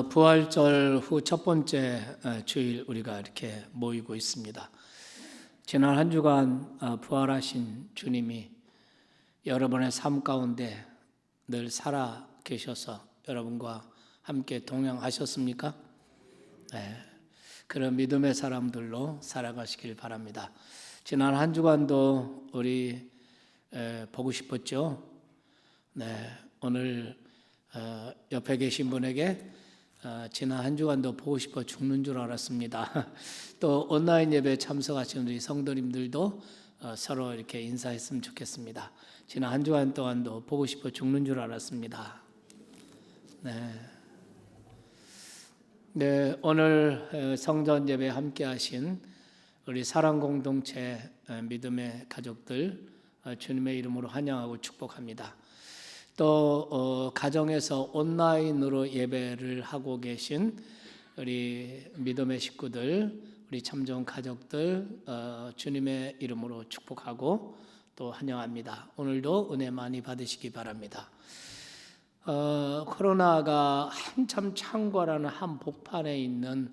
부활절 후 첫 번째 주일 우리가 이렇게 모이고 있습니다. 지난 한 주간 부활하신 주님이 여러분의 삶 가운데 늘 살아 계셔서 여러분과 함께 동행하셨습니까? 네, 그런 믿음의 사람들로 살아가시길 바랍니다. 지난 한 주간도 우리 보고 싶었죠? 네, 오늘 옆에 계신 분에게 지난 한 주간도 보고 싶어 죽는 줄 알았습니다. 또 온라인 예배에 참석하신 우리 성도님들도 서로 이렇게 인사했으면 좋겠습니다. 지난 한 주간 동안도 보고 싶어 죽는 줄 알았습니다. 네, 오늘 성전 예배에 함께 하신 우리 사랑 공동체 믿음의 가족들 주님의 이름으로 환영하고 축복합니다. 또 가정에서 온라인으로 예배를 하고 계신 우리 믿음의 식구들, 우리 참좋은 가족들 주님의 이름으로 축복하고 또 환영합니다. 오늘도 은혜 많이 받으시기 바랍니다. 코로나가 한참 창궐하는 한복판에 있는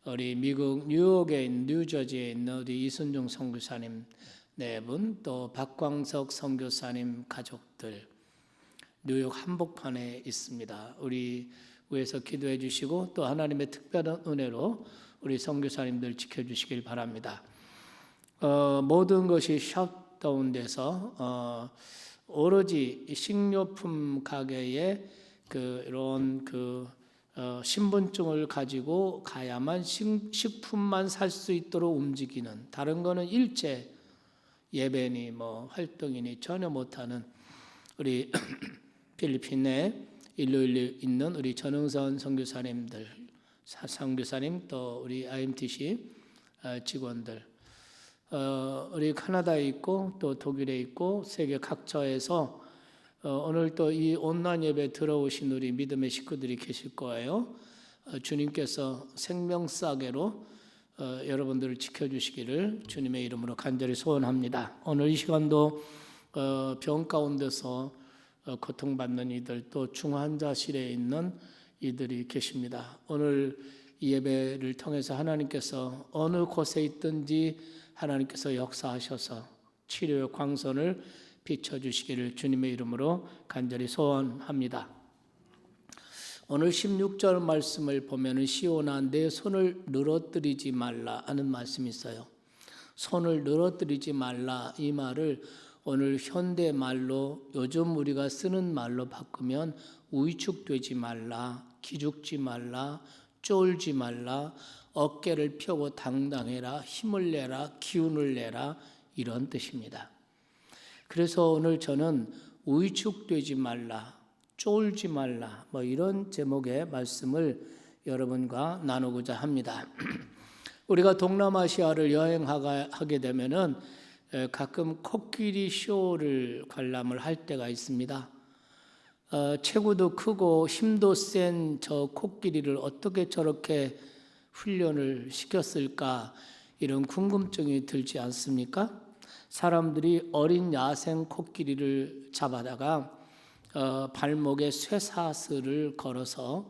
우리 미국 뉴욕에 있는 뉴저지에 있는 우리 이순종 선교사님 네 분, 또 박광석 선교사님 가족들 뉴욕 한복판에 있습니다. 우리 위해서 기도해 주시고 또 하나님의 특별한 은혜로 우리 선교사님들 지켜주시길 바랍니다. 모든 것이 셧다운돼서 오로지 식료품 가게에 이런 신분증을 가지고 가야만 식품만 살 수 있도록 움직이는, 다른 거는 일체 예배니 활동이니 전혀 못하는 우리 필리핀에 일루일루 있는 우리 전흥선 선교사님들, 선교사님 또 우리 IMTC 직원들, 우리 카나다에 있고 또 독일에 있고 세계 각처에서 오늘 또 이 온라인 예배 들어오신 우리 믿음의 식구들이 계실 거예요. 주님께서 생명싸개로 여러분들을 지켜주시기를 주님의 이름으로 간절히 소원합니다. 오늘 이 시간도 병 가운데서 고통받는 이들, 또 중환자실에 있는 이들이 계십니다. 오늘 이 예배를 통해서 하나님께서 어느 곳에 있든지 하나님께서 역사하셔서 치료의 광선을 비춰주시기를 주님의 이름으로 간절히 소원합니다. 오늘 16절 말씀을 보면 시온아 내 손을 늘어뜨리지 말라 하는 말씀이 있어요. 손을 늘어뜨리지 말라, 이 말을 오늘 현대 말로 요즘 우리가 쓰는 말로 바꾸면 위축되지 말라, 기죽지 말라, 쫄지 말라, 어깨를 펴고 당당해라, 힘을 내라, 기운을 내라, 이런 뜻입니다. 그래서 오늘 저는 위축되지 말라, 쫄지 말라 이런 제목의 말씀을 여러분과 나누고자 합니다. 우리가 동남아시아를 여행하게 되면은 가끔 코끼리 쇼를 관람을 할 때가 있습니다. 체구도 크고 힘도 센 저 코끼리를 어떻게 저렇게 훈련을 시켰을까, 이런 궁금증이 들지 않습니까? 사람들이 어린 야생 코끼리를 잡아다가 발목에 쇠사슬을 걸어서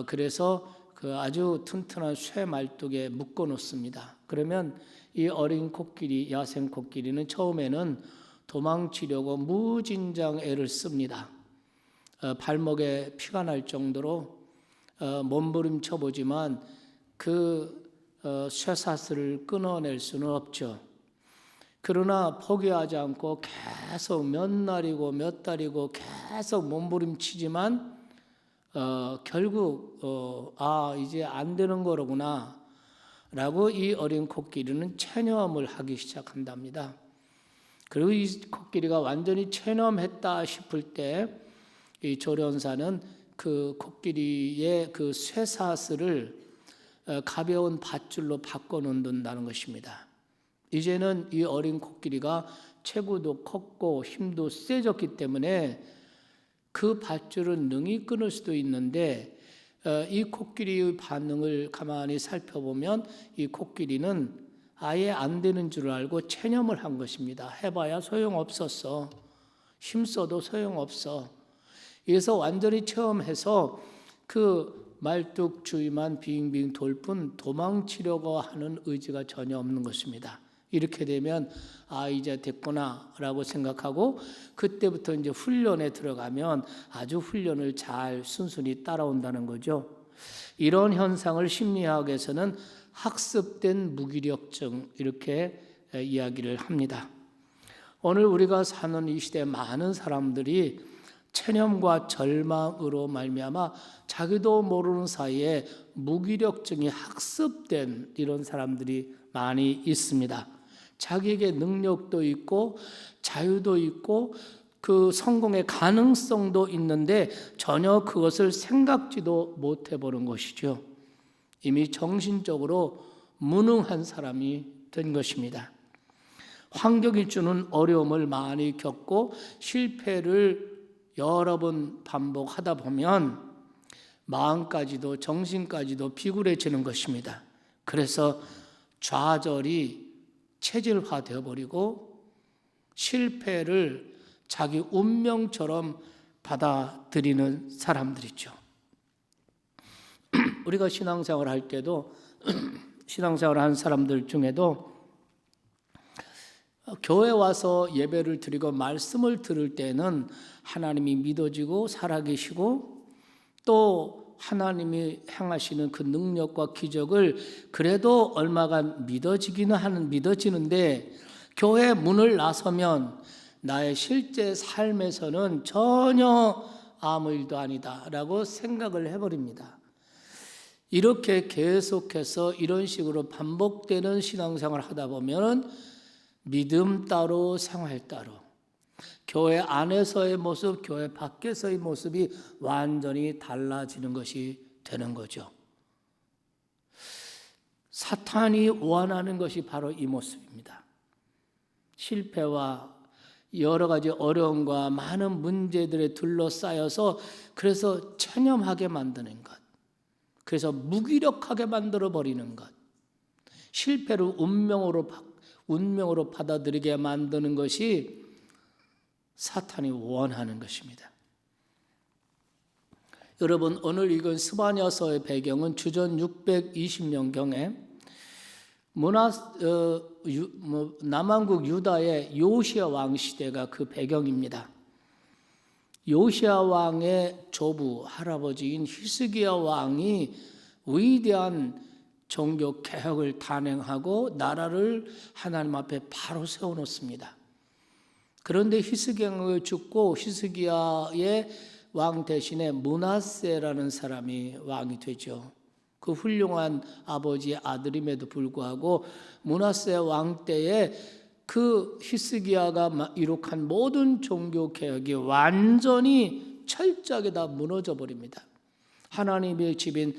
그래서 아주 튼튼한 쇠 말뚝에 묶어 놓습니다. 그러면 이 어린 코끼리, 야생 코끼리는 처음에는 도망치려고 무진장 애를 씁니다. 발목에 피가 날 정도로 몸부림쳐 보지만 그 쇠사슬을 끊어낼 수는 없죠. 그러나 포기하지 않고 계속 몇 날이고 몇 달이고 계속 몸부림치지만 결국 이제 안 되는 거로구나 라고 이 어린 코끼리는 체념을 하기 시작한답니다. 그리고 이 코끼리가 완전히 체념했다 싶을 때 이 조련사는 그 코끼리의 그 쇠사슬을 가벼운 밧줄로 바꿔 놓는다는 것입니다. 이제는 이 어린 코끼리가 체구도 컸고 힘도 세졌기 때문에 그 밧줄은 능히 끊을 수도 있는데 이 코끼리의 반응을 가만히 살펴보면 이 코끼리는 아예 안 되는 줄 알고 체념을 한 것입니다. 해봐야 소용없었어. 힘써도 소용없어. 그래서 완전히 체험해서 그 말뚝주위만 빙빙 돌 뿐 도망치려고 하는 의지가 전혀 없는 것입니다. 이렇게 되면 이제 됐구나라고 생각하고 그때부터 이제 훈련에 들어가면 아주 훈련을 잘 순순히 따라온다는 거죠. 이런 현상을 심리학에서는 학습된 무기력증 이렇게 이야기를 합니다. 오늘 우리가 사는 이 시대에 많은 사람들이 체념과 절망으로 말미암아 자기도 모르는 사이에 무기력증이 학습된 이런 사람들이 많이 있습니다. 자기에게 능력도 있고 자유도 있고 그 성공의 가능성도 있는데 전혀 그것을 생각지도 못해 보는 것이죠. 이미 정신적으로 무능한 사람이 된 것입니다. 환경이 주는 어려움을 많이 겪고 실패를 여러 번 반복하다 보면 마음까지도 정신까지도 비굴해지는 것입니다. 그래서 좌절이 체질화되어 버리고 실패를 자기 운명처럼 받아들이는 사람들이죠. 우리가 신앙생활 할 때도 신앙생활 하는 사람들 중에도 교회 와서 예배를 드리고 말씀을 들을 때는 하나님이 믿어지고 살아계시고 또 하나님이 행하시는 그 능력과 기적을 그래도 얼마간 믿어지는데 교회 문을 나서면 나의 실제 삶에서는 전혀 아무 일도 아니다라고 생각을 해버립니다. 이렇게 계속해서 이런 식으로 반복되는 신앙생활을 하다 보면 믿음 따로 생활 따로 교회 안에서의 모습, 교회 밖에서의 모습이 완전히 달라지는 것이 되는 거죠. 사탄이 원하는 것이 바로 이 모습입니다. 실패와 여러 가지 어려움과 많은 문제들에 둘러싸여서 그래서 체념하게 만드는 것, 그래서 무기력하게 만들어 버리는 것, 실패를 운명으로 받아들이게 만드는 것이 사탄이 원하는 것입니다. 여러분, 오늘 읽은 스바냐서의 배경은 주전 620년경에 남왕국 유다의 요시야 왕 시대가 그 배경입니다. 요시야 왕의 조부 할아버지인 히스기야 왕이 위대한 종교 개혁을 단행하고 나라를 하나님 앞에 바로 세워놓습니다. 그런데 히스기야가 죽고 히스기야의 왕 대신에 므낫세라는 사람이 왕이 되죠. 그 훌륭한 아버지의 아들임에도 불구하고 므낫세 왕 때에 그 히스기야가 이룩한 모든 종교 개혁이 완전히 철저하게 다 무너져 버립니다. 하나님의 집인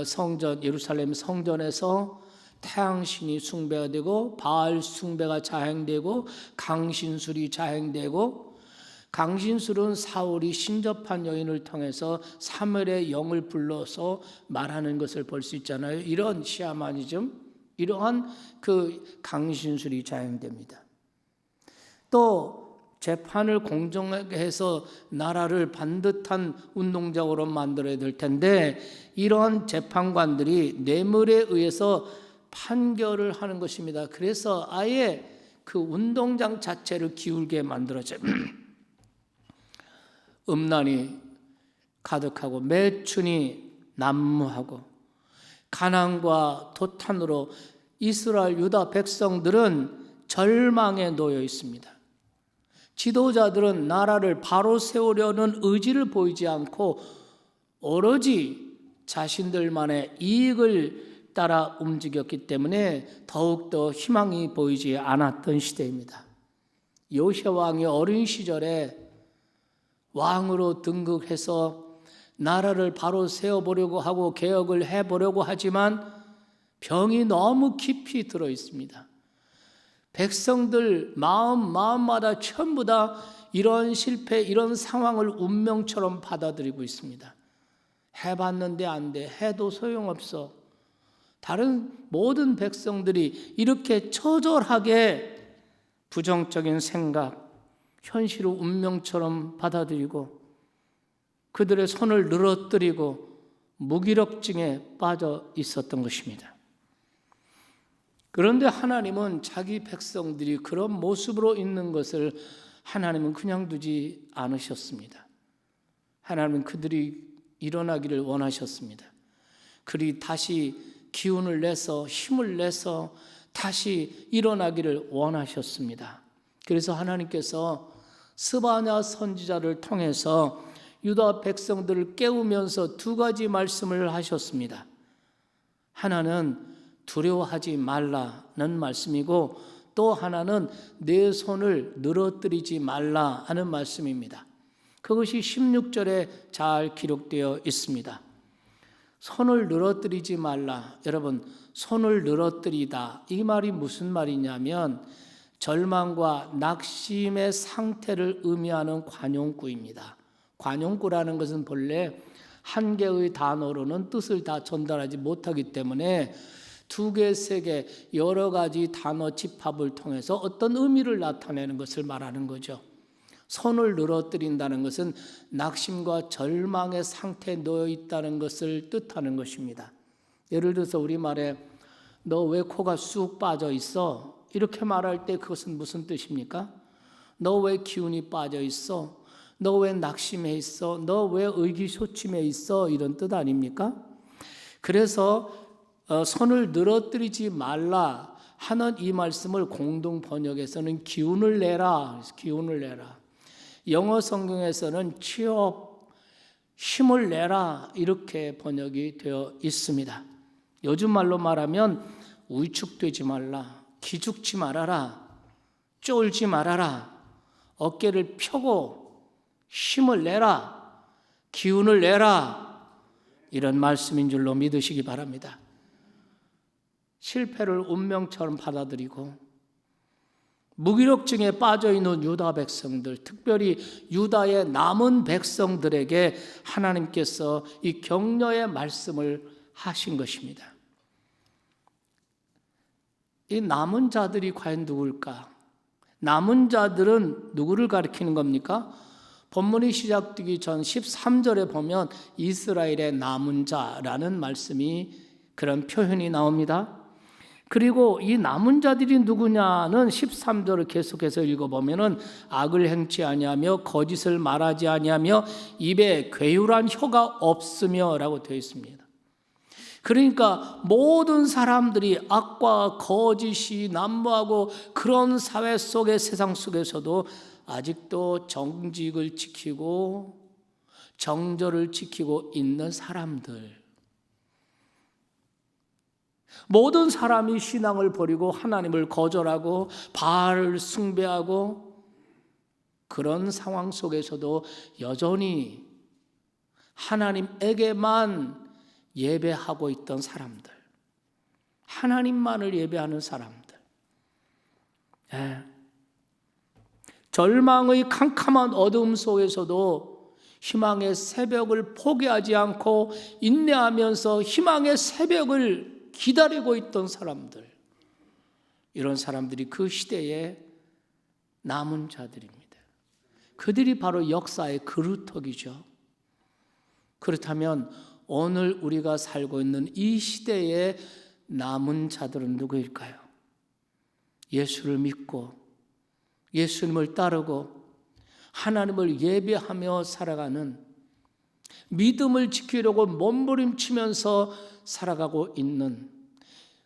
성전, 예루살렘 성전에서 태양신이 숭배가 되고 바알 숭배가 자행되고 강신술이 자행되고, 강신술은 사울이 신접한 여인을 통해서 사물의 영을 불러서 말하는 것을 볼 수 있잖아요. 이런 시아마니즘, 이러한 그 강신술이 자행됩니다. 또 재판을 공정하게 해서 나라를 반듯한 운동장으로 만들어야 될 텐데 이러한 재판관들이 뇌물에 의해서 판결을 하는 것입니다. 그래서 아예 그 운동장 자체를 기울게 만들어져요. 음란이 가득하고 매춘이 난무하고 가난과 도탄으로 이스라엘 유다 백성들은 절망에 놓여 있습니다. 지도자들은 나라를 바로 세우려는 의지를 보이지 않고 오로지 자신들만의 이익을 따라 움직였기 때문에 더욱더 희망이 보이지 않았던 시대입니다. 요시야 왕이 어린 시절에 왕으로 등극해서 나라를 바로 세워보려고 하고 개혁을 해보려고 하지만 병이 너무 깊이 들어 있습니다. 백성들 마음마다 전부 다 이런 실패, 이런 상황을 운명처럼 받아들이고 있습니다. 해봤는데 안 돼, 해도 소용없어. 다른 모든 백성들이 이렇게 처절하게 부정적인 생각, 현실을 운명처럼 받아들이고 그들의 손을 늘어뜨리고 무기력증에 빠져 있었던 것입니다. 그런데 하나님은 자기 백성들이 그런 모습으로 있는 것을 하나님은 그냥 두지 않으셨습니다. 하나님은 그들이 일어나기를 원하셨습니다. 그들이 다시 기운을 내서 힘을 내서 다시 일어나기를 원하셨습니다. 그래서 하나님께서 스바냐 선지자를 통해서 유다 백성들을 깨우면서 두 가지 말씀을 하셨습니다. 하나는 두려워하지 말라는 말씀이고 또 하나는 내 손을 늘어뜨리지 말라 하는 말씀입니다. 그것이 16절에 잘 기록되어 있습니다. 손을 늘어뜨리지 말라. 여러분, 손을 늘어뜨리다, 이 말이 무슨 말이냐면 절망과 낙심의 상태를 의미하는 관용구입니다. 관용구라는 것은 본래 한 개의 단어로는 뜻을 다 전달하지 못하기 때문에 두 개, 세 개 여러 가지 단어 집합을 통해서 어떤 의미를 나타내는 것을 말하는 거죠. 손을 늘어뜨린다는 것은 낙심과 절망의 상태에 놓여 있다는 것을 뜻하는 것입니다. 예를 들어서 우리말에 너 왜 코가 쑥 빠져 있어? 이렇게 말할 때 그것은 무슨 뜻입니까? 너 왜 기운이 빠져 있어? 너 왜 낙심해 있어? 너 왜 의기소침해 있어? 이런 뜻 아닙니까? 그래서 손을 늘어뜨리지 말라 하는 이 말씀을 공동 번역에서는 기운을 내라, 기운을 내라. 영어 성경에서는 취업, 힘을 내라 이렇게 번역이 되어 있습니다. 요즘 말로 말하면 위축되지 말라, 기죽지 말아라, 쫄지 말아라, 어깨를 펴고 힘을 내라, 기운을 내라, 이런 말씀인 줄로 믿으시기 바랍니다. 실패를 운명처럼 받아들이고 무기력증에 빠져있는 유다 백성들, 특별히 유다의 남은 백성들에게 하나님께서 이 격려의 말씀을 하신 것입니다. 이 남은 자들이 과연 누굴까? 남은 자들은 누구를 가리키는 겁니까? 본문이 시작되기 전 13절에 보면 이스라엘의 남은 자라는 말씀이, 그런 표현이 나옵니다. 그리고 이 남은 자들이 누구냐는 13절을 계속해서 읽어보면 악을 행치 아니하며 거짓을 말하지 아니하며 입에 괴유란 혀가 없으며 라고 되어 있습니다. 그러니까 모든 사람들이 악과 거짓이 난무하고 그런 사회 속의 세상 속에서도 아직도 정직을 지키고 정절을 지키고 있는 사람들, 모든 사람이 신앙을 버리고 하나님을 거절하고 바알을 숭배하고 그런 상황 속에서도 여전히 하나님에게만 예배하고 있던 사람들, 하나님만을 예배하는 사람들, 절망의 캄캄한 어둠 속에서도 희망의 새벽을 포기하지 않고 인내하면서 희망의 새벽을 기다리고 있던 사람들, 이런 사람들이 그 시대의 남은 자들입니다. 그들이 바로 역사의 그루터기죠. 그렇다면 오늘 우리가 살고 있는 이 시대의 남은 자들은 누구일까요? 예수를 믿고 예수님을 따르고 하나님을 예배하며 살아가는, 믿음을 지키려고 몸부림치면서 살아가고 있는,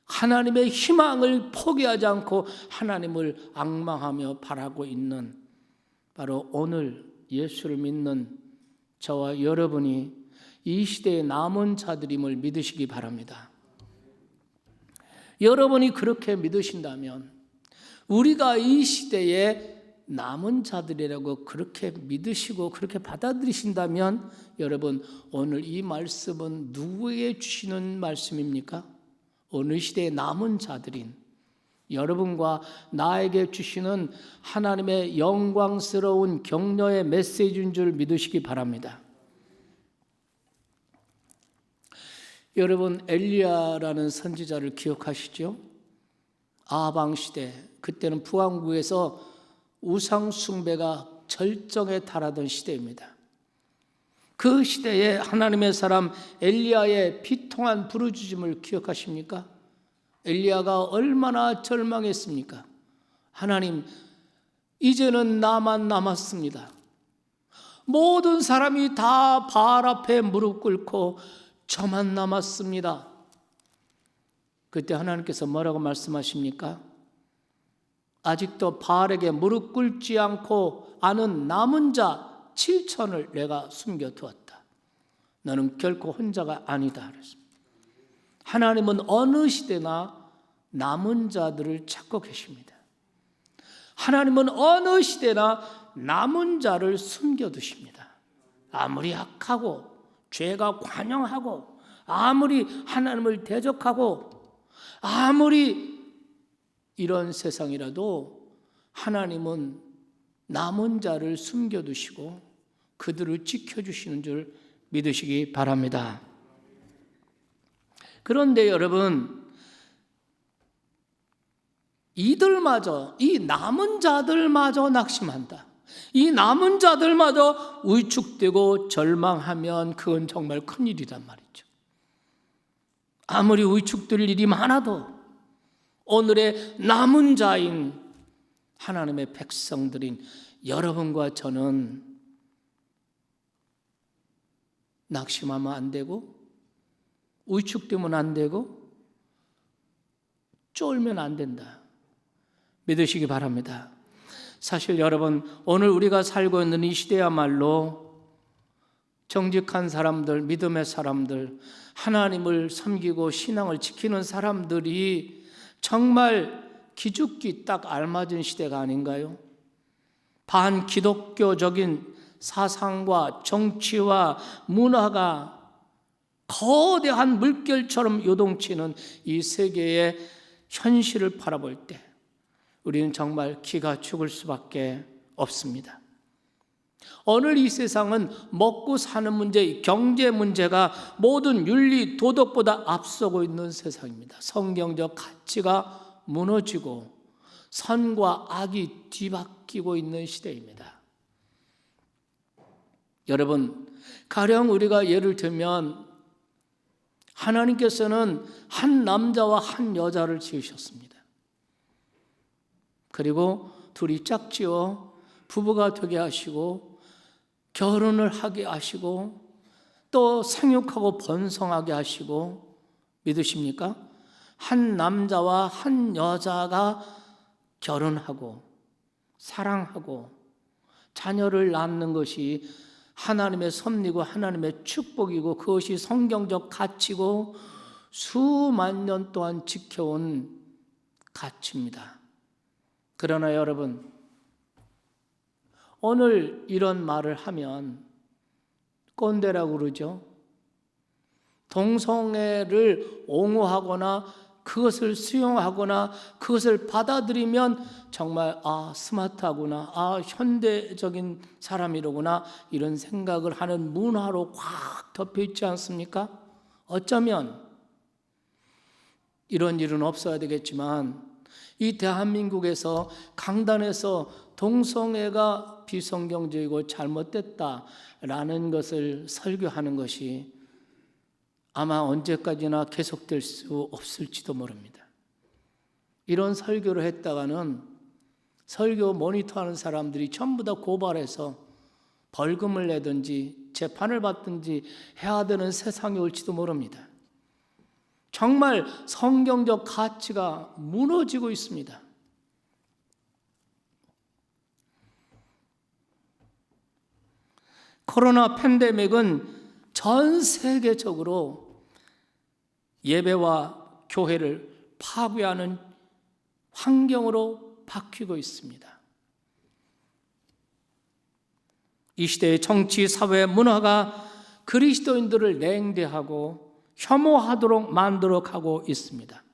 하나님의 희망을 포기하지 않고 하나님을 앙망하며 바라고 있는, 바로 오늘 예수를 믿는 저와 여러분이 이 시대의 남은 자들임을 믿으시기 바랍니다. 여러분이 그렇게 믿으신다면, 우리가 이 시대의 남은 자들이라고 그렇게 믿으시고 그렇게 받아들이신다면, 여러분, 오늘 이 말씀은 누구에게 주시는 말씀입니까? 오늘 시대의 남은 자들인 여러분과 나에게 주시는 하나님의 영광스러운 격려의 메시지인 줄 믿으시기 바랍니다. 여러분, 엘리야라는 선지자를 기억하시죠? 아방 시대, 그때는 북왕국에서 우상 숭배가 절정에 달하던 시대입니다. 그 시대에 하나님의 사람 엘리야의 비통한 부르짖음을 기억하십니까? 엘리야가 얼마나 절망했습니까? 하나님, 이제는 나만 남았습니다. 모든 사람이 다 바알 앞에 무릎 꿇고 저만 남았습니다. 그때 하나님께서 뭐라고 말씀하십니까? 아직도 바알에게 무릎 꿇지 않고 아는 남은 자 7천을 내가 숨겨두었다. 너는 결코 혼자가 아니다. 하나님은 어느 시대나 남은 자들을 찾고 계십니다. 하나님은 어느 시대나 남은 자를 숨겨두십니다. 아무리 악하고 죄가 관영하고 아무리 하나님을 대적하고 아무리 이런 세상이라도 하나님은 남은 자를 숨겨두시고 그들을 지켜주시는 줄 믿으시기 바랍니다. 그런데 여러분, 이들마저, 이 남은 자들마저 낙심한다. 이 남은 자들마저 위축되고 절망하면 그건 정말 큰일이란 말이죠. 아무리 위축될 일이 많아도 오늘의 남은 자인 하나님의 백성들인 여러분과 저는 낙심하면 안 되고 위축되면 안 되고 쫄면 안 된다. 믿으시기 바랍니다. 사실 여러분, 오늘 우리가 살고 있는 이 시대야말로 정직한 사람들, 믿음의 사람들, 하나님을 섬기고 신앙을 지키는 사람들이 정말 기죽기 딱 알맞은 시대가 아닌가요? 반기독교적인 사상과 정치와 문화가 거대한 물결처럼 요동치는 이 세계의 현실을 바라볼 때 우리는 정말 기가 죽을 수밖에 없습니다. 오늘 이 세상은 먹고 사는 문제, 경제 문제가 모든 윤리, 도덕보다 앞서고 있는 세상입니다. 성경적 가치가 무너지고 선과 악이 뒤바뀌고 있는 시대입니다. 여러분, 가령 우리가 예를 들면 하나님께서는 한 남자와 한 여자를 지으셨습니다. 그리고 둘이 짝지어 부부가 되게 하시고 결혼을 하게 하시고 또 생육하고 번성하게 하시고, 믿으십니까? 한 남자와 한 여자가 결혼하고 사랑하고 자녀를 낳는 것이 하나님의 섭리고 하나님의 축복이고 그것이 성경적 가치고 수만 년 동안 지켜온 가치입니다. 그러나 여러분, 오늘 이런 말을 하면 꼰대라고 그러죠. 동성애를 옹호하거나 그것을 수용하거나 그것을 받아들이면 정말 스마트하구나, 현대적인 사람이로구나, 이런 생각을 하는 문화로 꽉 덮여 있지 않습니까? 어쩌면 이런 일은 없어야 되겠지만 이 대한민국에서 강단에서 동성애가 비성경적이고 잘못됐다라는 것을 설교하는 것이 아마 언제까지나 계속될 수 없을지도 모릅니다. 이런 설교를 했다가는 설교 모니터하는 사람들이 전부 다 고발해서 벌금을 내든지 재판을 받든지 해야 되는 세상이 올지도 모릅니다. 정말 성경적 가치가 무너지고 있습니다. 코로나 팬데믹은 전 세계적으로 예배와 교회를 파괴하는 환경으로 바뀌고 있습니다. 이 시대의 정치, 사회, 문화가 그리스도인들을 냉대하고 혐오하도록 만들어 가고 있습니다.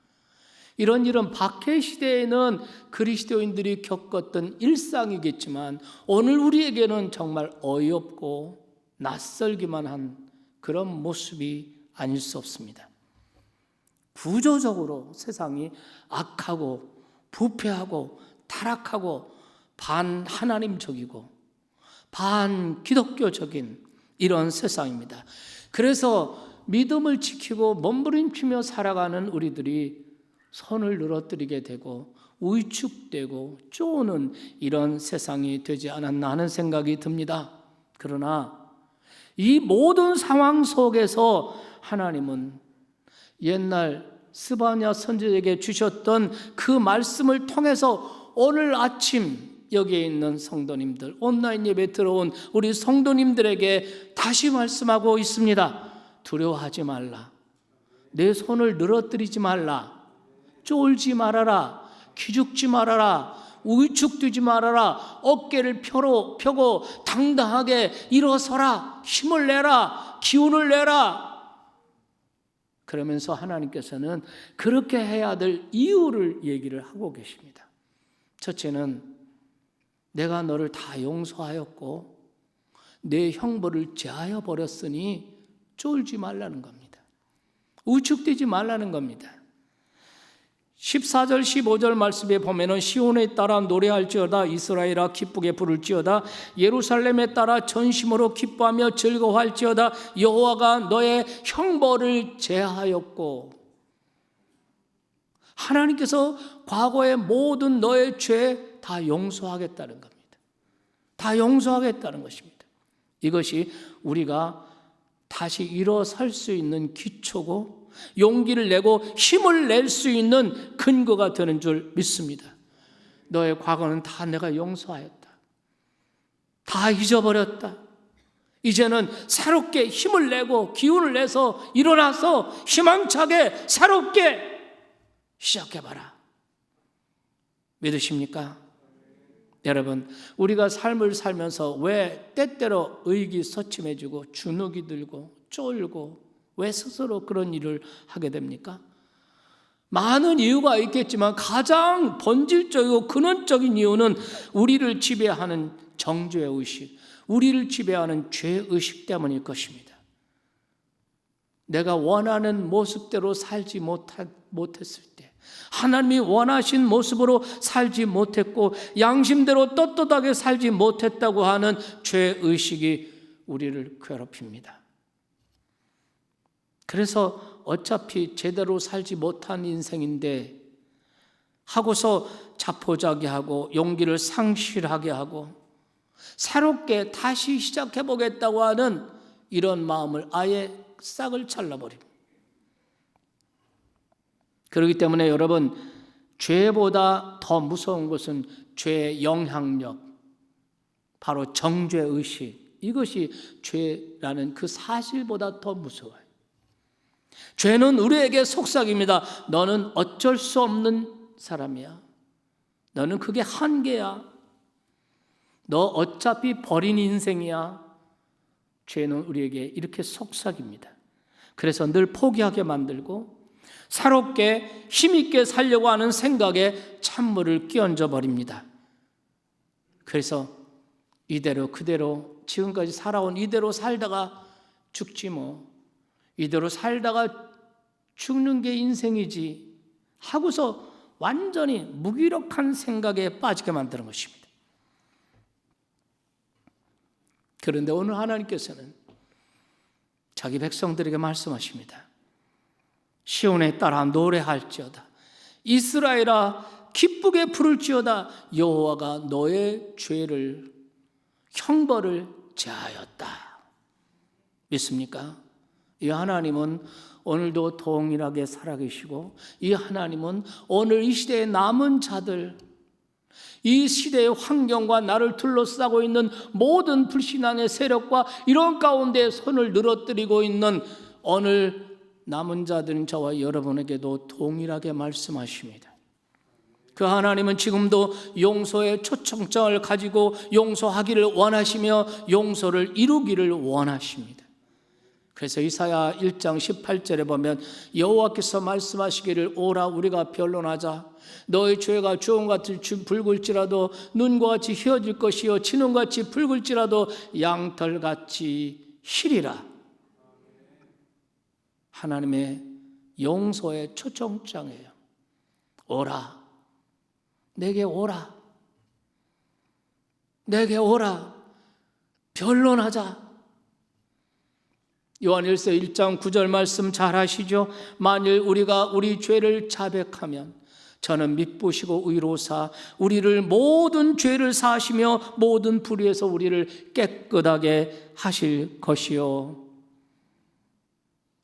이런 일은 박해 시대에는 그리스도인들이 겪었던 일상이겠지만 오늘 우리에게는 정말 어이없고 낯설기만 한 그런 모습이 아닐 수 없습니다. 구조적으로 세상이 악하고 부패하고 타락하고 반하나님적이고 반기독교적인 이런 세상입니다. 그래서 믿음을 지키고 몸부림치며 살아가는 우리들이 손을 늘어뜨리게 되고 위축되고 쪼는 이런 세상이 되지 않았나 하는 생각이 듭니다. 그러나 이 모든 상황 속에서 하나님은 옛날 스바냐 선지자에게 주셨던 그 말씀을 통해서 오늘 아침 여기에 있는 성도님들, 온라인 예배 들어온 우리 성도님들에게 다시 말씀하고 있습니다. 두려워하지 말라. 내 손을 늘어뜨리지 말라. 쫄지 말아라. 기죽지 말아라. 위축되지 말아라. 어깨를 펴고 당당하게 일어서라. 힘을 내라. 기운을 내라. 그러면서 하나님께서는 그렇게 해야 될 이유를 얘기를 하고 계십니다. 첫째는 내가 너를 다 용서하였고 내 형벌을 제하여 버렸으니 쫄지 말라는 겁니다. 위축되지 말라는 겁니다. 14절 15절 말씀에 보면은 시온에 따라 노래할지어다 이스라엘아 기쁘게 부를지어다 예루살렘에 따라 전심으로 기뻐하며 즐거워할지어다 여호와가 너의 형벌을 제하였고, 하나님께서 과거의 모든 너의 죄 다 용서하겠다는 겁니다. 다 용서하겠다는 것입니다. 이것이 우리가 다시 일어설 수 있는 기초고 용기를 내고 힘을 낼 수 있는 근거가 되는 줄 믿습니다. 너의 과거는 다 내가 용서하였다. 다 잊어버렸다. 이제는 새롭게 힘을 내고 기운을 내서 일어나서 희망차게 새롭게 시작해봐라. 믿으십니까? 여러분, 우리가 삶을 살면서 왜 때때로 의기소침해지고 주눅이 들고 쫄고 왜 스스로 그런 일을 하게 됩니까? 많은 이유가 있겠지만 가장 본질적이고 근원적인 이유는 우리를 지배하는 정죄의식, 우리를 지배하는 죄의식 때문일 것입니다. 내가 원하는 모습대로 살지 못했을 때, 하나님이 원하신 모습으로 살지 못했고 양심대로 떳떳하게 살지 못했다고 하는 죄의식이 우리를 괴롭힙니다. 그래서 어차피 제대로 살지 못한 인생인데 하고서 자포자기하고 용기를 상실하게 하고 새롭게 다시 시작해보겠다고 하는 이런 마음을 아예 싹을 잘라버립니다. 그렇기 때문에 여러분, 죄보다 더 무서운 것은 죄의 영향력, 바로 정죄의식, 이것이 죄라는 그 사실보다 더 무서워요. 죄는 우리에게 속삭입니다. 너는 어쩔 수 없는 사람이야. 너는 그게 한계야. 너 어차피 버린 인생이야. 죄는 우리에게 이렇게 속삭입니다. 그래서 늘 포기하게 만들고 새롭게 힘있게 살려고 하는 생각에 찬물을 끼얹어 버립니다. 그래서 이대로 그대로 지금까지 살아온 이대로 살다가 죽지 뭐, 이대로 살다가 죽는 게 인생이지 하고서 완전히 무기력한 생각에 빠지게 만드는 것입니다. 그런데 오늘 하나님께서는 자기 백성들에게 말씀하십니다. 시온에 따라 노래할지어다 이스라엘아 기쁘게 부를지어다 여호와가 너의 죄를 형벌을 제하였다. 믿습니까? 이 하나님은 오늘도 동일하게 살아계시고 이 하나님은 오늘 이 시대의 남은 자들, 이 시대의 환경과 나를 둘러싸고 있는 모든 불신앙의 세력과 이런 가운데 손을 늘어뜨리고 있는 오늘 남은 자들인 저와 여러분에게도 동일하게 말씀하십니다. 그 하나님은 지금도 용서의 초청장을 가지고 용서하기를 원하시며 용서를 이루기를 원하십니다. 그래서 이사야 1장 18절에 보면 여호와께서 말씀하시기를 오라 우리가 변론하자. 너의 죄가 주홍같이 붉을지라도 눈과 같이 휘어질 것이요 진홍같이 붉을지라도 양털같이 희리라. 하나님의 용서의 초청장이에요. 오라. 내게 오라. 내게 오라. 변론하자. 요한일서 1장 9절 말씀 잘 아시죠? 만일 우리가 우리 죄를 자백하면 저는 미쁘시고 의로사 우리를 모든 죄를 사하시며 모든 불의에서 우리를 깨끗하게 하실 것이요.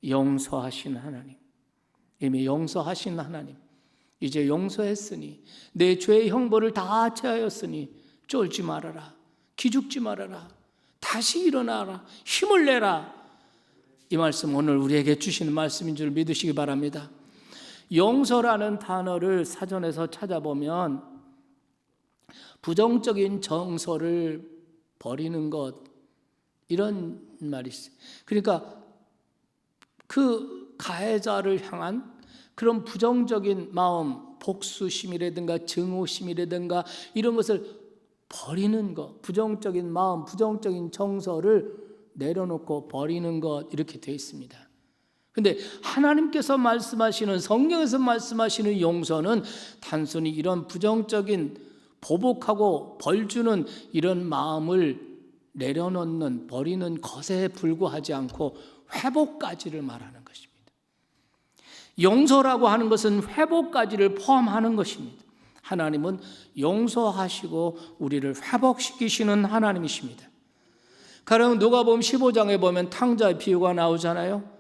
용서하신 하나님, 이미 용서하신 하나님, 이제 용서했으니 내 죄의 형벌을 다 채하였으니 쫄지 말아라, 기죽지 말아라, 다시 일어나라, 힘을 내라. 이 말씀 오늘 우리에게 주시는 말씀인 줄 믿으시기 바랍니다. 용서라는 단어를 사전에서 찾아보면 부정적인 정서를 버리는 것, 이런 말이 있어요. 그러니까 그 가해자를 향한 그런 부정적인 마음, 복수심이라든가 증오심이라든가 이런 것을 버리는 것, 부정적인 마음, 부정적인 정서를 내려놓고 버리는 것, 이렇게 되어 있습니다. 근데 하나님께서 말씀하시는, 성경에서 말씀하시는 용서는 단순히 이런 부정적인 보복하고 벌주는 이런 마음을 내려놓는, 버리는 것에 불과하지 않고 회복까지를 말하는 것입니다. 용서라고 하는 것은 회복까지를 포함하는 것입니다. 하나님은 용서하시고 우리를 회복시키시는 하나님이십니다. 가령 누가복음 15장에 보면 탕자의 비유가 나오잖아요.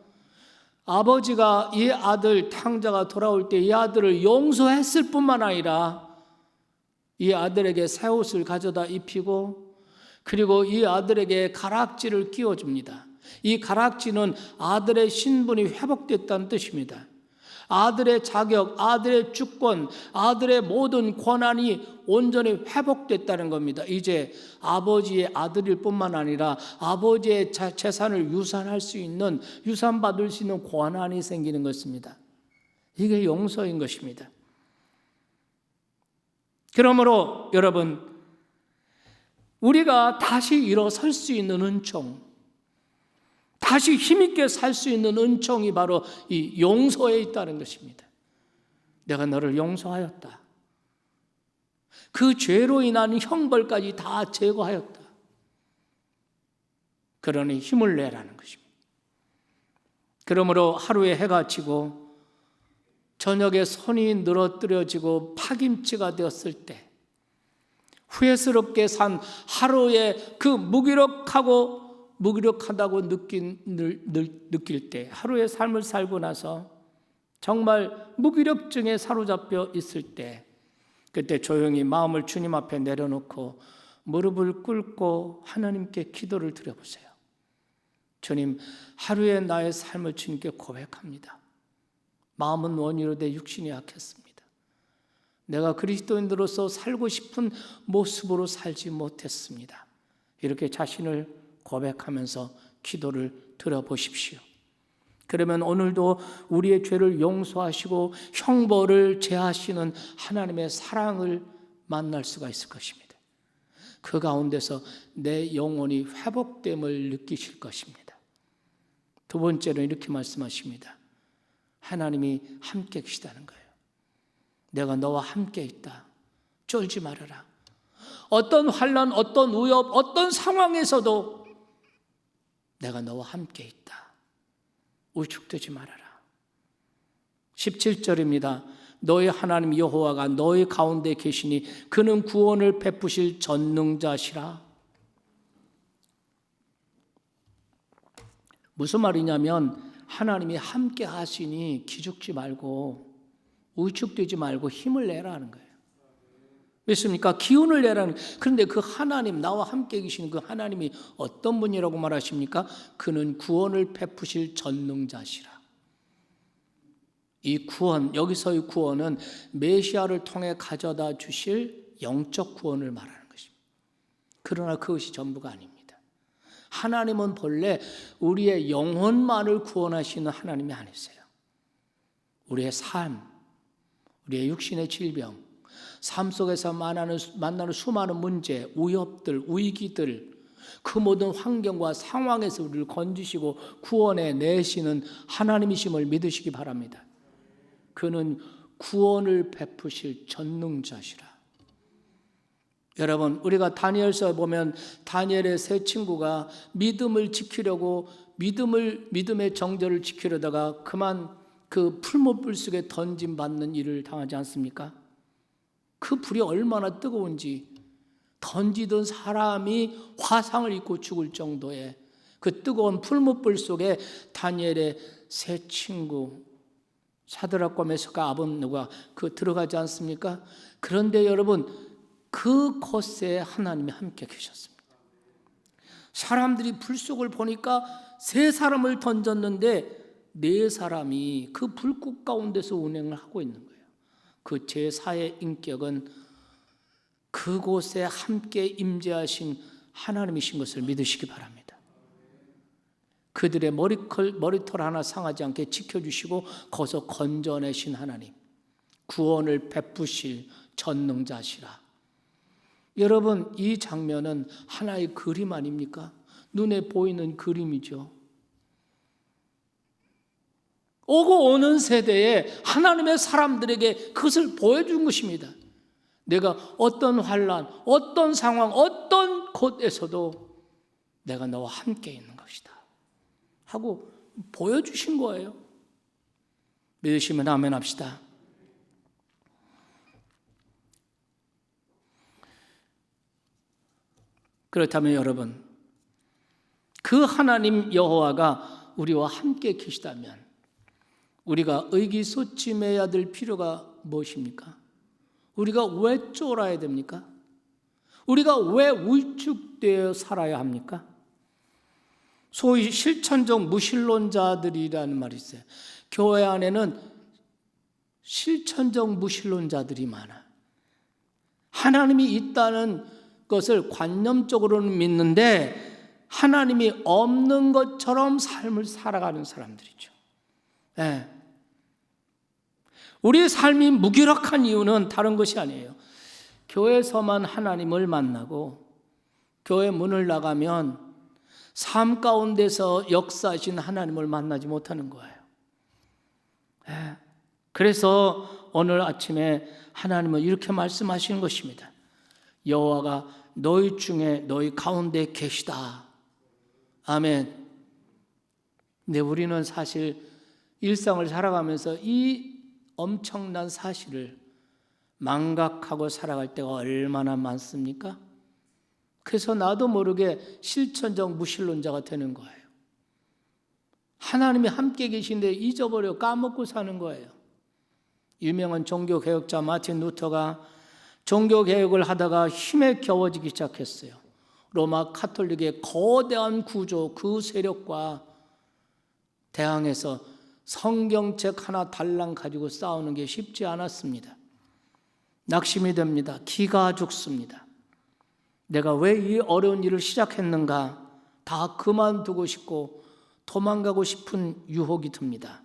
아버지가 이 아들 탕자가 돌아올 때 이 아들을 용서했을 뿐만 아니라 이 아들에게 새 옷을 가져다 입히고 그리고 이 아들에게 가락지를 끼워줍니다. 이 가락지는 아들의 신분이 회복됐다는 뜻입니다. 아들의 자격, 아들의 주권, 아들의 모든 권한이 온전히 회복됐다는 겁니다. 이제 아버지의 아들일 뿐만 아니라 아버지의 재산을 유산할 수 있는, 유산받을 수 있는 권한이 생기는 것입니다. 이게 용서인 것입니다. 그러므로 여러분, 우리가 다시 일어설 수 있는 은총, 다시 힘있게 살 수 있는 은총이 바로 이 용서에 있다는 것입니다. 내가 너를 용서하였다. 그 죄로 인한 형벌까지 다 제거하였다. 그러니 힘을 내라는 것입니다. 그러므로 하루에 해가 지고 저녁에 손이 늘어뜨려지고 파김치가 되었을 때 후회스럽게 산 하루의 그 무기력하다고 느낄 때, 하루의 삶을 살고 나서 정말 무기력증에 사로잡혀 있을 때, 그때 조용히 마음을 주님 앞에 내려놓고 무릎을 꿇고 하나님께 기도를 드려보세요. 주님, 하루의 나의 삶을 주님께 고백합니다. 마음은 원이로되 육신이 약했습니다. 내가 그리스도인으로서 살고 싶은 모습으로 살지 못했습니다. 이렇게 자신을 고백하면서 기도를 드려보십시오. 그러면 오늘도 우리의 죄를 용서하시고 형벌을 제하시는 하나님의 사랑을 만날 수가 있을 것입니다. 그 가운데서 내 영혼이 회복됨을 느끼실 것입니다. 두 번째로 이렇게 말씀하십니다. 하나님이 함께 계시다는 거예요. 내가 너와 함께 있다. 쫄지 말아라. 어떤 환난, 어떤 위협, 어떤 상황에서도 내가 너와 함께 있다. 우축되지 말아라. 17절입니다. 너희 하나님 여호와가 너희 가운데 계시니 그는 구원을 베푸실 전능자시라. 무슨 말이냐면 하나님이 함께 하시니 기죽지 말고 우축되지 말고 힘을 내라는 거예요. 왜습니까? 기운을 내라는. 그런데 그 하나님, 나와 함께 계시는 그 하나님이 어떤 분이라고 말하십니까? 그는 구원을 베푸실 전능자시라. 이 구원, 여기서의 구원은 메시아를 통해 가져다 주실 영적 구원을 말하는 것입니다. 그러나 그것이 전부가 아닙니다. 하나님은 본래 우리의 영혼만을 구원하시는 하나님이 아니세요. 우리의 삶, 우리의 육신의 질병, 삶 속에서 만나는 수많은 문제, 위협들, 위기들, 그 모든 환경과 상황에서 우리를 건지시고 구원해 내시는 하나님이심을 믿으시기 바랍니다. 그는 구원을 베푸실 전능자시라. 여러분, 우리가 다니엘서에 보면 다니엘의 세 친구가 믿음을 지키려고 믿음의 정절을 지키려다가 그만 그 풀못불 속에 던짐받는 일을 당하지 않습니까? 그 불이 얼마나 뜨거운지 던지던 사람이 화상을 입고 죽을 정도의 그 뜨거운 풀못불 속에 다니엘의 세 친구 사드락과 메삭과 아벳네고가 들어가지 않습니까? 그런데 여러분 그곳에 하나님이 함께 계셨습니다. 사람들이 불 속을 보니까 세 사람을 던졌는데 네 사람이 그 불꽃 가운데서 운행을 하고 있는 거예요. 그 제4의 인격은 그곳에 함께 임재하신 하나님이신 것을 믿으시기 바랍니다. 그들의 머리털 하나 상하지 않게 지켜주시고 거기서 건져내신 하나님, 구원을 베푸실 전능자시라. 여러분, 이 장면은 하나의 그림 아닙니까? 눈에 보이는 그림이죠. 오고 오는 세대에 하나님의 사람들에게 그것을 보여준 것입니다. 내가 어떤 환난, 어떤 상황, 어떤 곳에서도 내가 너와 함께 있는 것이다 하고 보여주신 거예요. 믿으시면 아멘 합시다. 그렇다면 여러분, 그 하나님 여호와가 우리와 함께 계시다면 우리가 의기소침해야 될 필요가 무엇입니까? 우리가 왜 쫄아야 됩니까? 우리가 왜 위축되어 살아야 합니까? 소위 실천적 무신론자들이라는 말이 있어요. 교회 안에는 실천적 무신론자들이 많아. 하나님이 있다는 것을 관념적으로는 믿는데 하나님이 없는 것처럼 삶을 살아가는 사람들이죠. 네. 우리의 삶이 무기력한 이유는 다른 것이 아니에요. 교회에서만 하나님을 만나고 교회 문을 나가면 삶 가운데서 역사하신 하나님을 만나지 못하는 거예요. 네. 그래서 오늘 아침에 하나님은 이렇게 말씀하시는 것입니다. 여호와가 너희 중에 너희 가운데 계시다. 아멘. 근데 우리는 사실 일상을 살아가면서 이 엄청난 사실을 망각하고 살아갈 때가 얼마나 많습니까? 그래서 나도 모르게 실천적 무신론자가 되는 거예요. 하나님이 함께 계신데 잊어버려 까먹고 사는 거예요. 유명한 종교개혁자 마틴 루터가 종교개혁을 하다가 힘에 겨워지기 시작했어요. 로마 카톨릭의 거대한 구조, 그 세력과 대항해서 성경책 하나 달랑 가지고 싸우는 게 쉽지 않았습니다. 낙심이 됩니다. 기가 죽습니다. 내가 왜 이 어려운 일을 시작했는가? 다 그만두고 싶고 도망가고 싶은 유혹이 듭니다.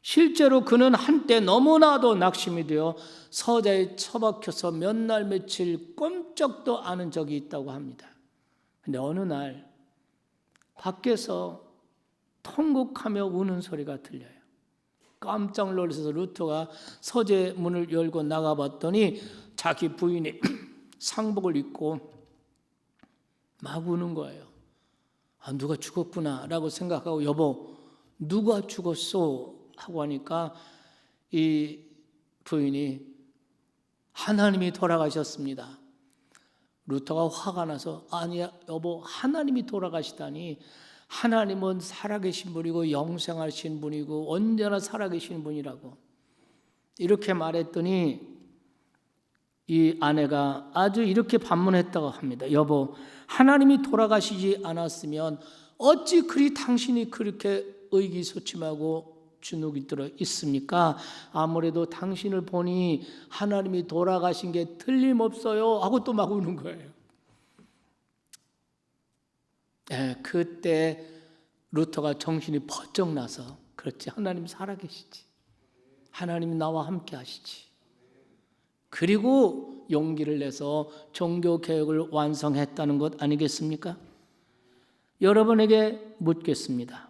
실제로 그는 한때 너무나도 낙심이 되어 서자에 처박혀서 몇 날 며칠 꼼짝도 않은 적이 있다고 합니다. 그런데 어느 날 밖에서 통곡하며 우는 소리가 들려요. 깜짝 놀라서 루터가 서재 문을 열고 나가봤더니 자기 부인이 상복을 입고 막 우는 거예요. 아, 누가 죽었구나 라고 생각하고 여보 누가 죽었어? 하고 하니까 이 부인이 하나님이 돌아가셨습니다. 루터가 화가 나서 아니야 여보 하나님이 돌아가시다니 하나님은 살아계신 분이고 영생하신 분이고 언제나 살아계신 분이라고 이렇게 말했더니 이 아내가 아주 이렇게 반문했다고 합니다. 여보 하나님이 돌아가시지 않았으면 어찌 그리 당신이 그렇게 의기소침하고 주눅이 들어 있습니까? 아무래도 당신을 보니 하나님이 돌아가신 게 틀림없어요 하고 또 막 우는 거예요. 네, 그때 루터가 정신이 번쩍 나서 그렇지 하나님 살아계시지. 하나님이 나와 함께 하시지. 그리고 용기를 내서 종교개혁을 완성했다는 것 아니겠습니까? 여러분에게 묻겠습니다.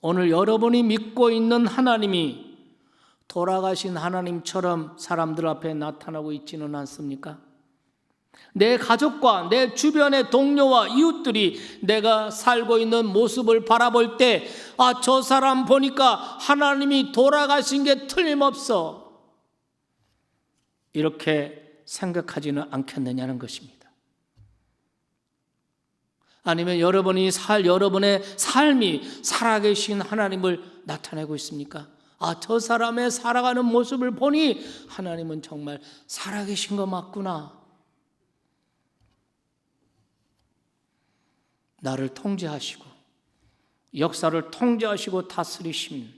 오늘 여러분이 믿고 있는 하나님이 돌아가신 하나님처럼 사람들 앞에 나타나고 있지는 않습니까? 내 가족과 내 주변의 동료와 이웃들이 내가 살고 있는 모습을 바라볼 때, 아, 저 사람 보니까 하나님이 돌아가신 게 틀림없어, 이렇게 생각하지는 않겠느냐는 것입니다. 아니면 여러분의 삶이 살아계신 하나님을 나타내고 있습니까? 아, 저 사람의 살아가는 모습을 보니 하나님은 정말 살아계신 거 맞구나. 나를 통제하시고 역사를 통제하시고 다스리신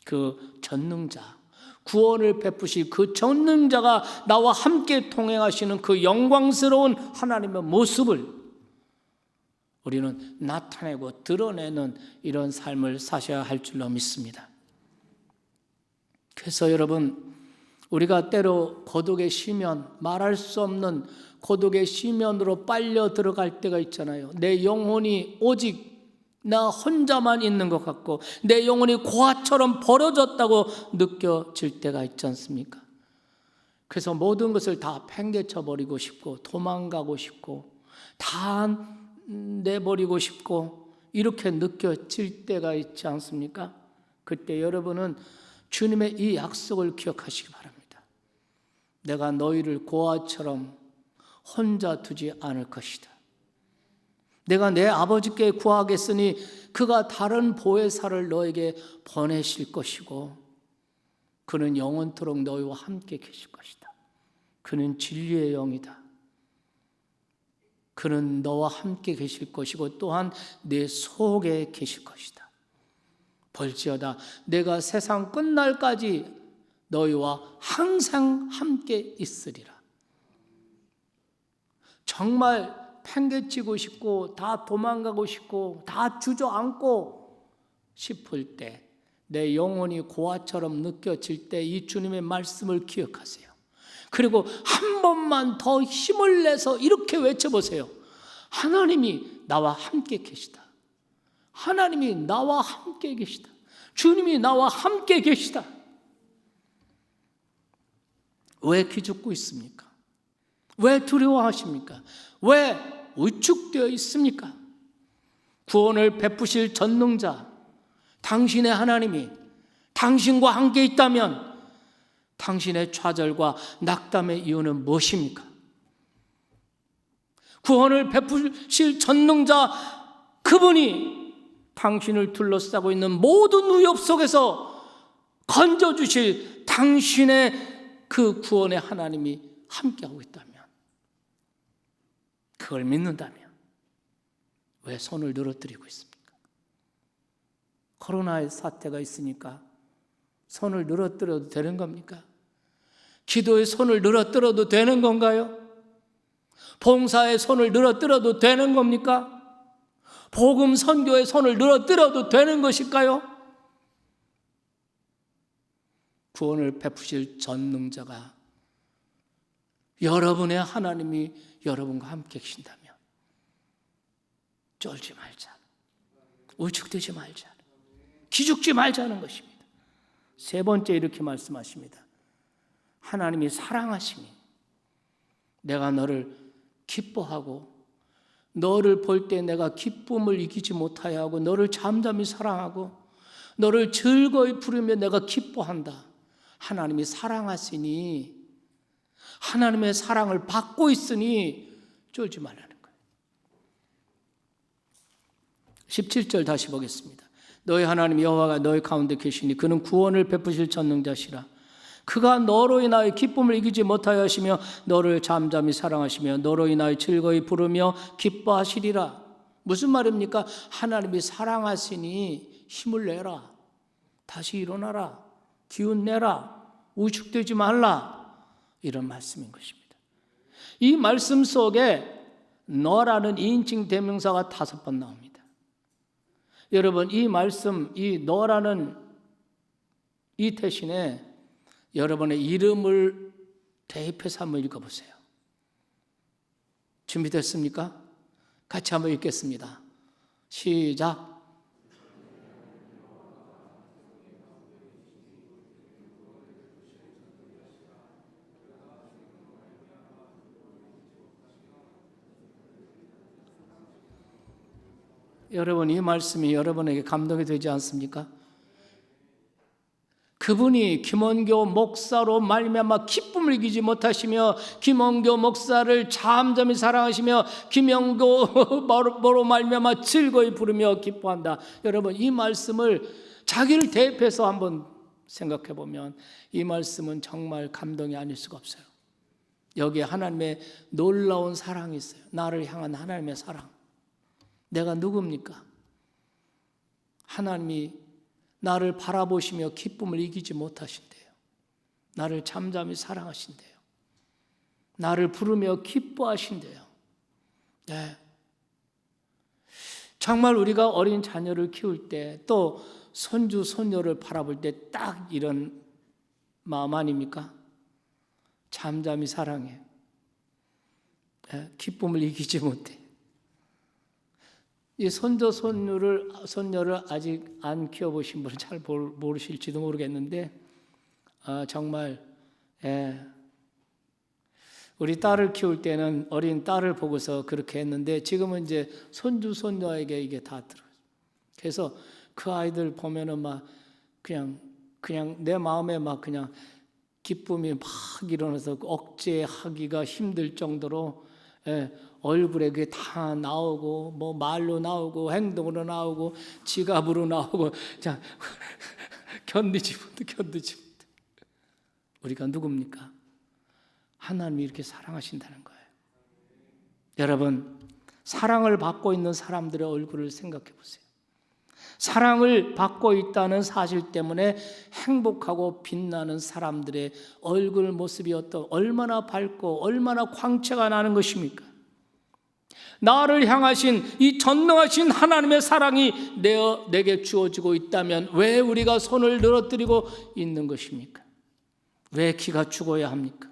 그 전능자, 구원을 베푸실 그 전능자가 나와 함께 동행하시는 그 영광스러운 하나님의 모습을 우리는 나타내고 드러내는 이런 삶을 사셔야 할 줄로 믿습니다. 그래서 여러분, 우리가 때로 고독의 시면, 말할 수 없는 고독의 시면으로 빨려 들어갈 때가 있잖아요. 내 영혼이 오직 나 혼자만 있는 것 같고 내 영혼이 고아처럼 버려졌다고 느껴질 때가 있지 않습니까? 그래서 모든 것을 다 팽개쳐 버리고 싶고 도망가고 싶고 다 내버리고 싶고 이렇게 느껴질 때가 있지 않습니까? 그때 여러분은 주님의 이 약속을 기억하시기 바랍니다. 내가 너희를 고아처럼 혼자 두지 않을 것이다. 내가 내 아버지께 구하겠으니 그가 다른 보혜사를 너에게 보내실 것이고 그는 영원토록 너희와 함께 계실 것이다. 그는 진리의 영이다. 그는 너와 함께 계실 것이고 또한 내 속에 계실 것이다. 볼지어다 내가 세상 끝날까지 너희와 항상 함께 있으리라. 정말 팽개치고 싶고 다 도망가고 싶고 다 주저앉고 싶을 때, 내 영혼이 고아처럼 느껴질 때 이 주님의 말씀을 기억하세요. 그리고 한 번만 더 힘을 내서 이렇게 외쳐보세요. 하나님이 나와 함께 계시다. 하나님이 나와 함께 계시다. 주님이 나와 함께 계시다. 왜 기죽고 있습니까? 왜 두려워하십니까? 왜 위축되어 있습니까? 구원을 베푸실 전능자, 당신의 하나님이 당신과 함께 있다면 당신의 좌절과 낙담의 이유는 무엇입니까? 구원을 베푸실 전능자, 그분이 당신을 둘러싸고 있는 모든 위협 속에서 건져주실 당신의 그 구원의 하나님이 함께하고 있다면, 그걸 믿는다면 왜 손을 늘어뜨리고 있습니까? 코로나의 사태가 있으니까 손을 늘어뜨려도 되는 겁니까? 기도에 손을 늘어뜨려도 되는 건가요? 봉사에 손을 늘어뜨려도 되는 겁니까? 복음 선교에 손을 늘어뜨려도 되는 것일까요? 구원을 베푸실 전능자가 여러분의 하나님이 여러분과 함께 계신다면 쫄지 말자, 우측되지 말자, 기죽지 말자는 것입니다. 세 번째 이렇게 말씀하십니다. 하나님이 사랑하시니 내가 너를 기뻐하고 너를 볼 때 내가 기쁨을 이기지 못하여 하고 너를 잠잠히 사랑하고 너를 즐거이 부르며 내가 기뻐한다. 하나님이 사랑하시니, 하나님의 사랑을 받고 있으니 쫄지 말라는 거예요. 17절 다시 보겠습니다. 너희 하나님 여호와가 너희 가운데 계시니 그는 구원을 베푸실 전능자시라. 그가 너로 인하여 기쁨을 이기지 못하여 하시며 너를 잠잠히 사랑하시며 너로 인하여 즐거이 부르며 기뻐하시리라. 무슨 말입니까? 하나님이 사랑하시니 힘을 내라, 다시 일어나라, 기운 내라, 위축되지 말라, 이런 말씀인 것입니다. 이 말씀 속에 너라는 2인칭 대명사가 5번 나옵니다. 여러분, 이 말씀, 이 너라는 이 대신에 여러분의 이름을 대입해서 한번 읽어보세요. 준비됐습니까? 같이 한번 읽겠습니다. 시작. 여러분, 이 말씀이 여러분에게 감동이 되지 않습니까? 그분이 김원교 목사로 말미암아 기쁨을 이기지 못하시며 김원교 목사를 잠잠히 사랑하시며 김원교로 말미암아 즐거이 부르며 기뻐한다. 여러분, 이 말씀을 자기를 대입해서 한번 생각해 보면 이 말씀은 정말 감동이 아닐 수가 없어요. 여기에 하나님의 놀라운 사랑이 있어요. 나를 향한 하나님의 사랑. 내가 누굽니까? 하나님이 나를 바라보시며 기쁨을 이기지 못하신대요. 나를 잠잠히 사랑하신대요. 나를 부르며 기뻐하신대요. 네. 정말 우리가 어린 자녀를 키울 때 또 손주, 손녀를 바라볼 때 딱 이런 마음 아닙니까? 잠잠히 사랑해. 네. 기쁨을 이기지 못해. 이 손주, 손녀를 아직 안 키워보신 분은 잘 모르실지도 모르겠는데 정말 우리 딸을 키울 때는 어린 딸을 보고서 그렇게 했는데 지금은 이제 손주, 손녀에게 이게 다 들어요. 그래서 그 아이들 보면은 막 그냥 내 마음에 막 그냥 기쁨이 막 일어나서 억제하기가 힘들 정도로 얼굴에 그게 다 나오고 뭐 말로 나오고 행동으로 나오고 지갑으로 나오고 자 견디지 못해. 우리가 누굽니까? 하나님이 이렇게 사랑하신다는 거예요. 여러분, 사랑을 받고 있는 사람들의 얼굴을 생각해 보세요. 사랑을 받고 있다는 사실 때문에 행복하고 빛나는 사람들의 얼굴 모습이 얼마나 밝고 얼마나 광채가 나는 것입니까? 나를 향하신 이 전능하신 하나님의 사랑이 내게 주어지고 있다면 왜 우리가 손을 늘어뜨리고 있는 것입니까? 왜 기가 죽어야 합니까?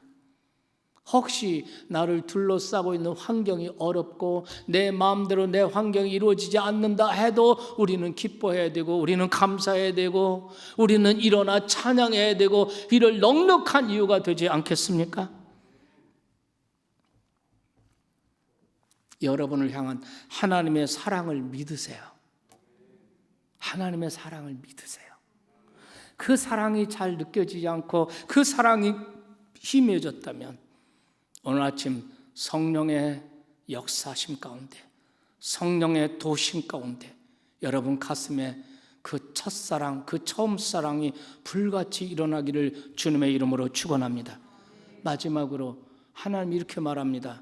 혹시 나를 둘러싸고 있는 환경이 어렵고 내 마음대로 내 환경이 이루어지지 않는다 해도 우리는 기뻐해야 되고 우리는 감사해야 되고 우리는 일어나 찬양해야 되고 이럴 넉넉한 이유가 되지 않겠습니까? 여러분을 향한 하나님의 사랑을 믿으세요. 하나님의 사랑을 믿으세요. 그 사랑이 잘 느껴지지 않고 그 사랑이 희미해졌다면 오늘 아침 성령의 역사심 가운데 성령의 도심 가운데 여러분 가슴에 그 첫사랑, 그 처음 사랑이 불같이 일어나기를 주님의 이름으로 축원합니다. 마지막으로 하나님이 이렇게 말합니다.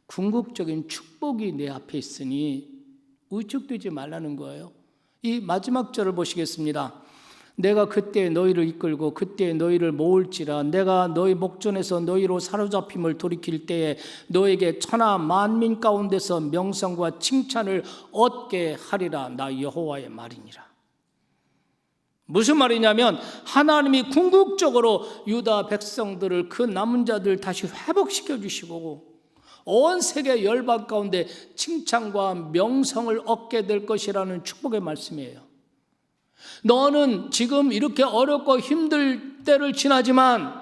궁극적인 축복이 내 앞에 있으니 위축되지 말라는 거예요. 이 마지막 절을 보시겠습니다. 내가 그때 너희를 이끌고 그때 너희를 모을지라. 내가 너희 목전에서 너희로 사로잡힘을 돌이킬 때에 너에게 천하 만민 가운데서 명성과 칭찬을 얻게 하리라. 나 여호와의 말이니라. 무슨 말이냐면 하나님이 궁극적으로 유다 백성들을 그 남은 자들 다시 회복시켜 주시고 온 세계 열방 가운데 칭찬과 명성을 얻게 될 것이라는 축복의 말씀이에요. 너는 지금 이렇게 어렵고 힘들 때를 지나지만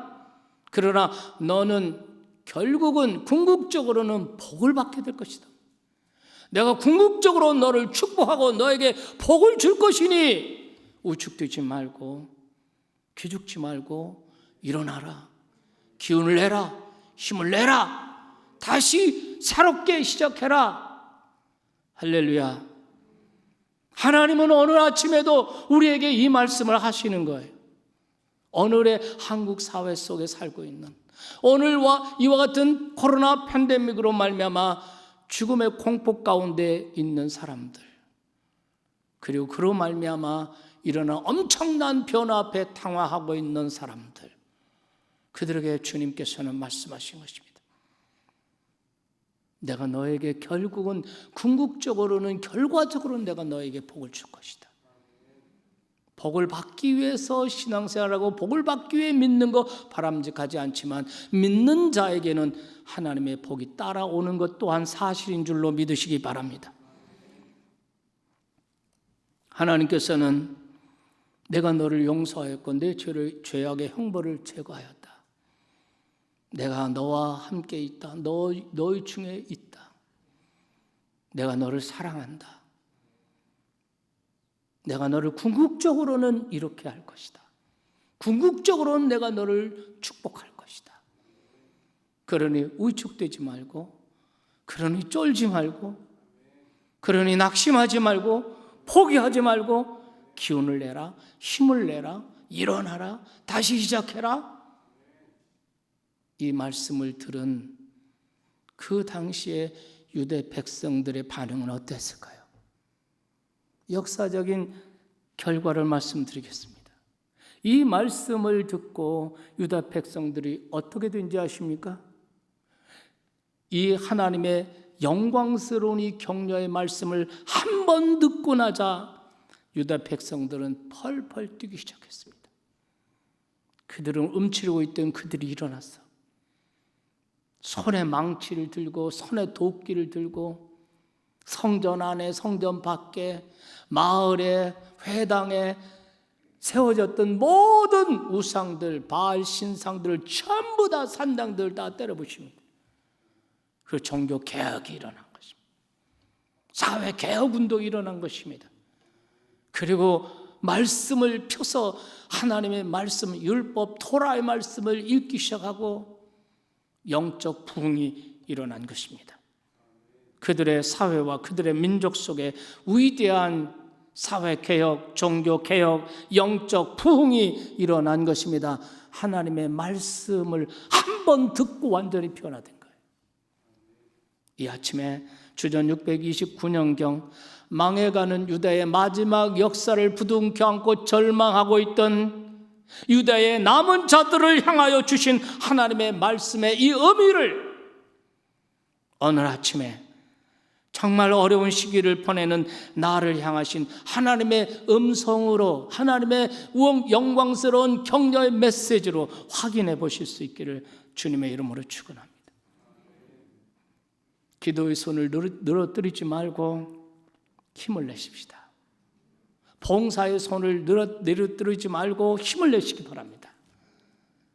그러나 너는 결국은 궁극적으로는 복을 받게 될 것이다. 내가 궁극적으로 너를 축복하고 너에게 복을 줄 것이니 우축되지 말고 기죽지 말고 일어나라. 기운을 내라. 힘을 내라. 다시 새롭게 시작해라. 할렐루야. 하나님은 오늘 아침에도 우리에게 이 말씀을 하시는 거예요. 오늘의 한국 사회 속에 살고 있는 오늘과 이와 같은 코로나 팬데믹으로 말미암아 죽음의 공포 가운데 있는 사람들, 그리고 그로 말미암아 일어난 엄청난 변화 앞에 당황하고 있는 사람들, 그들에게 주님께서는 말씀하신 것입니다. 내가 너에게 결국은 궁극적으로는 결과적으로는 내가 너에게 복을 줄 것이다. 복을 받기 위해서 신앙생활하고 복을 받기 위해 믿는 거 바람직하지 않지만 믿는 자에게는 하나님의 복이 따라오는 것 또한 사실인 줄로 믿으시기 바랍니다. 하나님께서는 내가 너를 용서하였고 내 죄악의 형벌을 제거하였다. 내가 너와 함께 있다. 너희 중에 있다. 내가 너를 사랑한다. 내가 너를 궁극적으로는 이렇게 할 것이다. 궁극적으로는 내가 너를 축복할 것이다. 그러니 위축되지 말고, 그러니 쫄지 말고, 그러니 낙심하지 말고, 포기하지 말고 기운을 내라, 힘을 내라, 일어나라, 다시 시작해라. 이 말씀을 들은 그 당시에 유대 백성들의 반응은 어땠을까요? 역사적인 결과를 말씀드리겠습니다. 이 말씀을 듣고 유다 백성들이 어떻게 된지 아십니까? 이 하나님의 영광스러운 이 격려의 말씀을 한 번 듣고 나자 유다 백성들은 펄펄 뛰기 시작했습니다. 그들은 움츠리고 있던 그들이 일어났어. 손에 망치를 들고 손에 도끼를 들고 성전 안에 성전 밖에 마을에 회당에 세워졌던 모든 우상들, 바알 신상들을 전부 다 산당들 다 때려부십니다. 그 종교 개혁이 일어난 것입니다. 사회 개혁 운동이 일어난 것입니다. 그리고 말씀을 펴서 하나님의 말씀, 율법, 토라의 말씀을 읽기 시작하고 영적 부흥이 일어난 것입니다. 그들의 사회와 그들의 민족 속에 위대한 사회개혁, 종교개혁, 영적 부흥이 일어난 것입니다. 하나님의 말씀을 한 번 듣고 완전히 변화된 거예요. 이 아침에 주전 629년경 망해가는 유다의 마지막 역사를 부둥켜 안고 절망하고 있던 유다의 남은 자들을 향하여 주신 하나님의 말씀의 이 의미를 오늘 아침에 정말 어려운 시기를 보내는 나를 향하신 하나님의 음성으로, 하나님의 영광스러운 격려의 메시지로 확인해 보실 수 있기를 주님의 이름으로 축원합니다. 기도의 손을 늘어뜨리지 말고 힘을 내십시다. 봉사의 손을 늘어뜨리지 말고 힘을 내시기 바랍니다.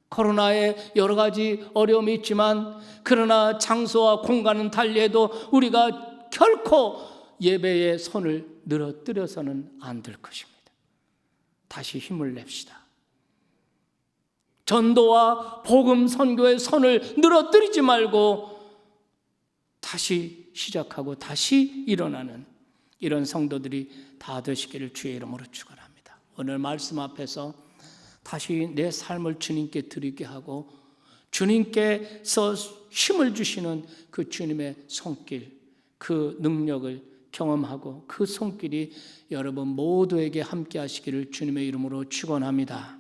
코로나에 여러 가지 어려움이 있지만 그러나 장소와 공간은 달리해도 우리가 결코 예배의 손을 늘어뜨려서는 안 될 것입니다. 다시 힘을 냅시다. 전도와 복음 선교의 손을 늘어뜨리지 말고 다시 시작하고 다시 일어나는 이런 성도들이 다 되시기를 주의 이름으로 축원합니다. 오늘 말씀 앞에서 다시 내 삶을 주님께 드리게 하고 주님께서 힘을 주시는 그 주님의 손길, 그 능력을 경험하고 그 손길이 여러분 모두에게 함께 하시기를 주님의 이름으로 축원합니다.